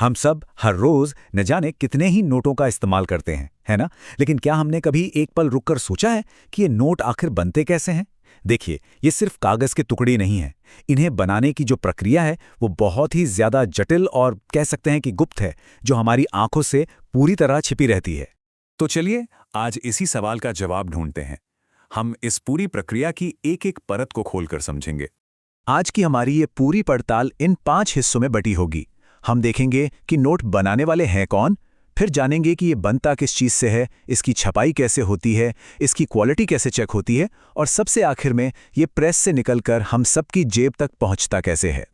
हम सब हर रोज न जाने कितने ही नोटों का इस्तेमाल करते हैं, है ना? लेकिन क्या हमने कभी एक पल रुककर सोचा है कि ये नोट आखिर बनते कैसे हैं? देखिए, ये सिर्फ कागज के टुकड़े नहीं हैं। इन्हें बनाने की जो प्रक्रिया है वो बहुत ही ज्यादा जटिल और कह सकते हैं कि गुप्त है, जो हमारी आंखों से पूरी तरह छिपी रहती है। तो चलिए आज इसी सवाल का जवाब ढूंढते हैं। हम इस पूरी प्रक्रिया की एक एक परत को खोलकर समझेंगे। आज की हमारी ये पूरी पड़ताल इन 5 हिस्सों में बटी होगी। हम देखेंगे कि नोट बनाने वाले हैं कौन, फिर जानेंगे कि ये बनता किस चीज़ से है, इसकी छपाई कैसे होती है, इसकी क्वालिटी कैसे चेक होती है, और सबसे आखिर में ये प्रेस से निकलकर हम सबकी जेब तक पहुंचता कैसे है।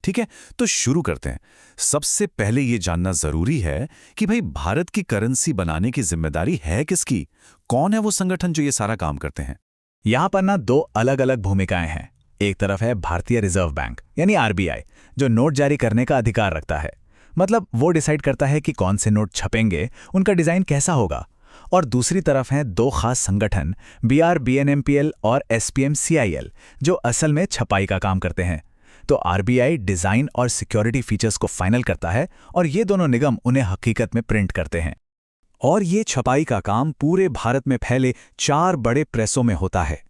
ठीक है, तो शुरू करते हैं। सबसे पहले ये जानना जरूरी है कि भाई भारत की करेंसी बनाने की जिम्मेदारी है किसकी? कौन है वो संगठन जो ये सारा काम करते हैं? यहाँ पर ना 2 अलग अलग भूमिकाएं हैं। एक तरफ है भारतीय रिजर्व बैंक यानी आरबीआई, जो नोट जारी करने का अधिकार रखता है। मतलब वो डिसाइड करता है कि कौन से नोट छपेंगे, उनका डिजाइन कैसा होगा। और दूसरी तरफ हैं 2 खास संगठन, BRBNMPL और SPMCIL, जो असल में छपाई का काम करते हैं। तो आरबीआई डिजाइन और सिक्योरिटी फीचर्स को फाइनल करता है और ये दोनों निगम उन्हें हकीकत में प्रिंट करते हैं। और ये छपाई का काम पूरे भारत में फैले 4 बड़े प्रेसों में होता है।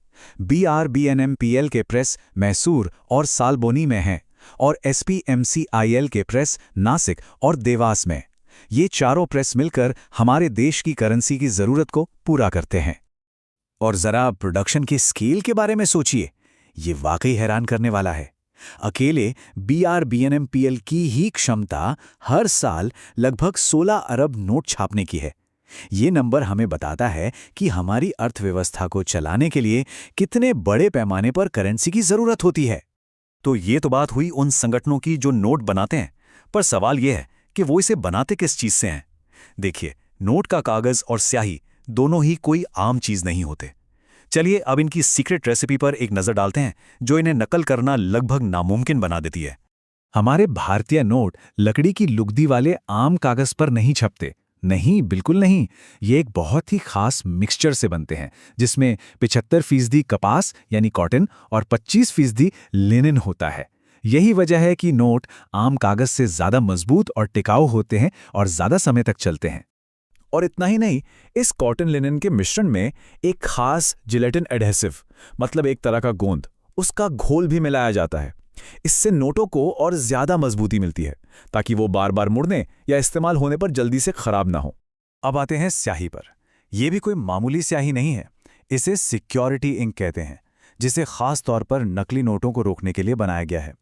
BRBNMPL के प्रेस मैसूर और सालबोनी में हैं और SPMCIL के प्रेस नासिक और देवास में। ये चारों प्रेस मिलकर हमारे देश की करेंसी की जरूरत को पूरा करते हैं। और जरा प्रोडक्शन की स्केल के बारे में सोचिए, ये वाकई हैरान करने वाला है। अकेले BRBNMPL की ही क्षमता हर साल लगभग 16 अरब नोट छापने की है। ये नंबर हमें बताता है कि हमारी अर्थव्यवस्था को चलाने के लिए कितने बड़े पैमाने पर करेंसी की जरूरत होती है। तो ये तो बात हुई उन संगठनों की जो नोट बनाते हैं, पर सवाल ये है कि वो इसे बनाते किस चीज से हैं? देखिए, नोट का कागज और स्याही दोनों ही कोई आम चीज नहीं होते। चलिए अब इनकी सीक्रेट रेसिपी पर एक नजर डालते हैं, जो इन्हें नकल करना लगभग नामुमकिन बना देती है। हमारे भारतीय नोट लकड़ी की लुगदी वाले आम कागज पर नहीं छपते। नहीं, बिल्कुल नहीं। ये एक बहुत ही खास मिक्सचर से बनते हैं, जिसमें 75% कपास यानी कॉटन और 25% लिनन होता है। यही वजह है कि नोट आम कागज से ज्यादा मजबूत और टिकाऊ होते हैं और ज्यादा समय तक चलते हैं। और इतना ही नहीं, इस कॉटन लिनन के मिश्रण में एक खास जिलेटिन एडहेसिव, मतलब एक तरह का गोंद, उसका घोल भी मिलाया जाता है। इससे नोटों को और ज्यादा मजबूती मिलती है, ताकि वो बार बार मुड़ने या इस्तेमाल होने पर जल्दी से खराब ना हो। अब आते हैं स्याही पर। यह भी कोई मामूली स्याही नहीं है। इसे सिक्योरिटी इंक कहते हैं, जिसे खास तौर पर नकली नोटों को रोकने के लिए बनाया गया है।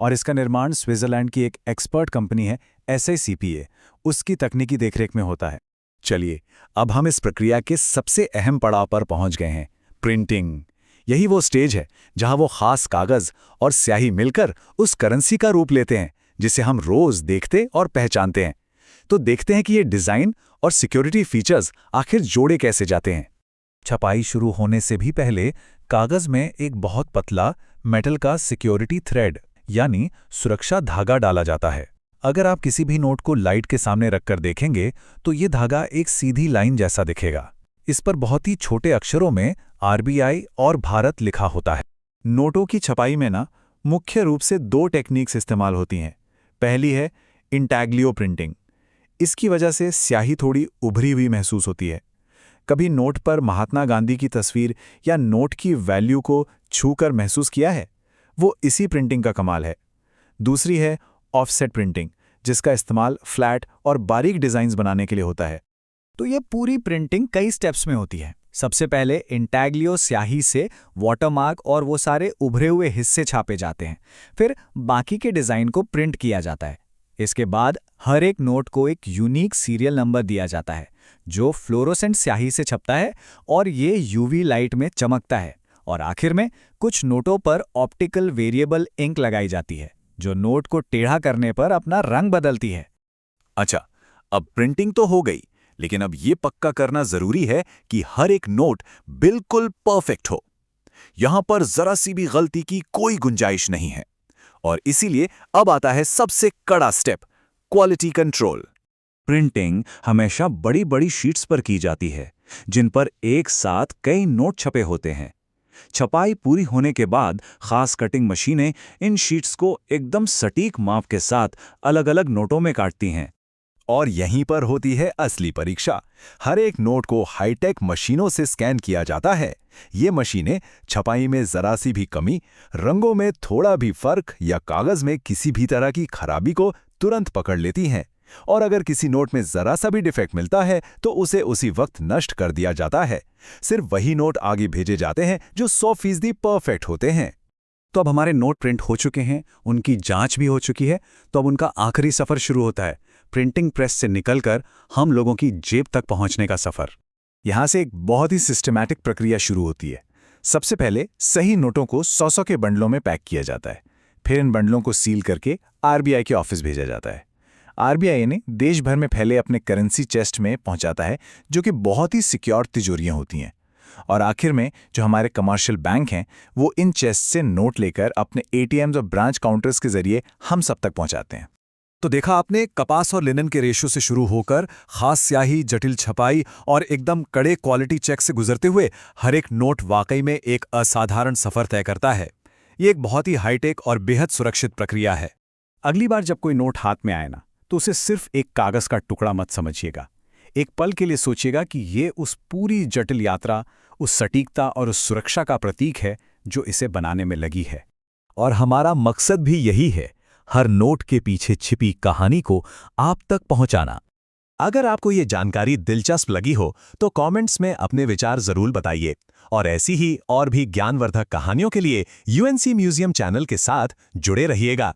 और इसका निर्माण स्विट्जरलैंड की एक एक्सपर्ट कंपनी है SICPA, उसकी तकनीकी देखरेख में होता है। चलिए, अब हम इस प्रक्रिया के सबसे अहम पड़ाव पर पहुंच गए हैं, प्रिंटिंग। यही वो स्टेज है जहां वो खास कागज और स्याही मिलकर उस करेंसी का रूप लेते हैं, जिसे हम रोज देखते और पहचानते हैं। तो देखते हैं कि ये डिजाइन और सिक्योरिटी फीचर्स आखिर जोड़े कैसे जाते हैं। छपाई शुरू होने से भी पहले कागज में एक बहुत पतला मेटल का सिक्योरिटी थ्रेड यानी सुरक्षा धागा डाला जाता है। अगर आप किसी भी नोट को लाइट के सामने रखकर देखेंगे तो ये धागा एक सीधी लाइन जैसा दिखेगा। इस पर बहुत ही छोटे अक्षरों में आरबीआई और भारत लिखा होता है। नोटों की छपाई में ना मुख्य रूप से 2 टेक्निक्स इस्तेमाल होती हैं। पहली है इंटैग्लियो प्रिंटिंग। इसकी वजह से स्याही थोड़ी उभरी हुई महसूस होती है। कभी नोट पर महात्मा गांधी की तस्वीर या नोट की वैल्यू को छूकर महसूस किया है? वो इसी प्रिंटिंग का कमाल है। दूसरी है ऑफसेट प्रिंटिंग, जिसका इस्तेमाल फ्लैट और बारीक डिजाइन्स बनाने के लिए होता है। तो ये पूरी प्रिंटिंग कई स्टेप्स में होती है। सबसे पहले इंटैग्लियो स्याही से वाटरमार्क और वो सारे उभरे हुए हिस्से छापे जाते हैं। फिर बाकी के डिजाइन को प्रिंट किया जाता है। इसके बाद हर एक नोट को एक यूनिक सीरियल नंबर दिया जाता है, जो फ्लोरोसेंट स्याही से छपता है और ये यूवी लाइट में चमकता है। और आखिर में कुछ नोटों पर ऑप्टिकल वेरिएबल इंक लगाई जाती है, जो नोट को टेढ़ा करने पर अपना रंग बदलती है। अच्छा, अब प्रिंटिंग तो हो गई, लेकिन अब ये पक्का करना जरूरी है कि हर एक नोट बिल्कुल परफेक्ट हो। यहां पर जरा सी भी गलती की कोई गुंजाइश नहीं है। और इसीलिए अब आता है सबसे कड़ा स्टेप, क्वालिटी कंट्रोल। प्रिंटिंग हमेशा बड़ी बड़ी शीट्स पर की जाती है, जिन पर एक साथ कई नोट छपे होते हैं। छपाई पूरी होने के बाद खास कटिंग मशीनें इन शीट्स को एकदम सटीक माप के साथ अलग-अलग नोटों में काटती हैं। और यहीं पर होती है असली परीक्षा। हर एक नोट को हाईटेक मशीनों से स्कैन किया जाता है। ये मशीनें छपाई में जरा सी भी कमी, रंगों में थोड़ा भी फर्क या कागज में किसी भी तरह की खराबी को तुरंत पकड़ लेती हैं। और अगर किसी नोट में जरा सा भी डिफेक्ट मिलता है तो उसे उसी वक्त नष्ट कर दिया जाता है। सिर्फ वही नोट आगे भेजे जाते हैं जो 100% परफेक्ट होते हैं। तो अब हमारे नोट प्रिंट हो चुके हैं, उनकी जांच भी हो चुकी है, तो अब उनका आखिरी सफर शुरू होता है, प्रिंटिंग प्रेस से निकलकर हम लोगों की जेब तक पहुंचने का सफर। यहां से एक बहुत ही सिस्टमैटिक प्रक्रिया शुरू होती है। सबसे पहले सही नोटों को 100 के बंडलों में पैक किया जाता है। फिर इन बंडलों को सील करके आरबीआई के ऑफिस भेजा जाता है। आरबीआई ने देश भर में फैले अपने करेंसी चेस्ट में पहुंचाता है, जो कि बहुत ही सिक्योर तिजोरियां होती हैं। और आखिर में जो हमारे कमर्शियल बैंक हैं, वो इन चेस्ट से नोट लेकर अपने एटीएम्स और ब्रांच काउंटर्स के जरिए हम सब तक पहुंचाते हैं। तो देखा आपने, कपास और लिनन के रेशो से शुरू होकर खास स्याही, जटिल छपाई और एकदम कड़े क्वालिटी चेक से गुजरते हुए हर एक नोट वाकई में एक असाधारण सफर तय करता है। ये एक बहुत ही हाईटेक और बेहद सुरक्षित प्रक्रिया है। अगली बार जब कोई नोट हाथ में आए ना, तो उसे सिर्फ एक कागज का टुकड़ा मत समझिएगा। एक पल के लिए सोचिएगा कि ये उस पूरी जटिल यात्रा, उस सटीकता और उस सुरक्षा का प्रतीक है जो इसे बनाने में लगी है। और हमारा मकसद भी यही है, हर नोट के पीछे छिपी कहानी को आप तक पहुंचाना। अगर आपको ये जानकारी दिलचस्प लगी हो तो कमेंट्स में अपने विचार जरूर बताइए। और ऐसी ही और भी ज्ञानवर्धक कहानियों के लिए यूएनसी म्यूजियम चैनल के साथ जुड़े रहिएगा।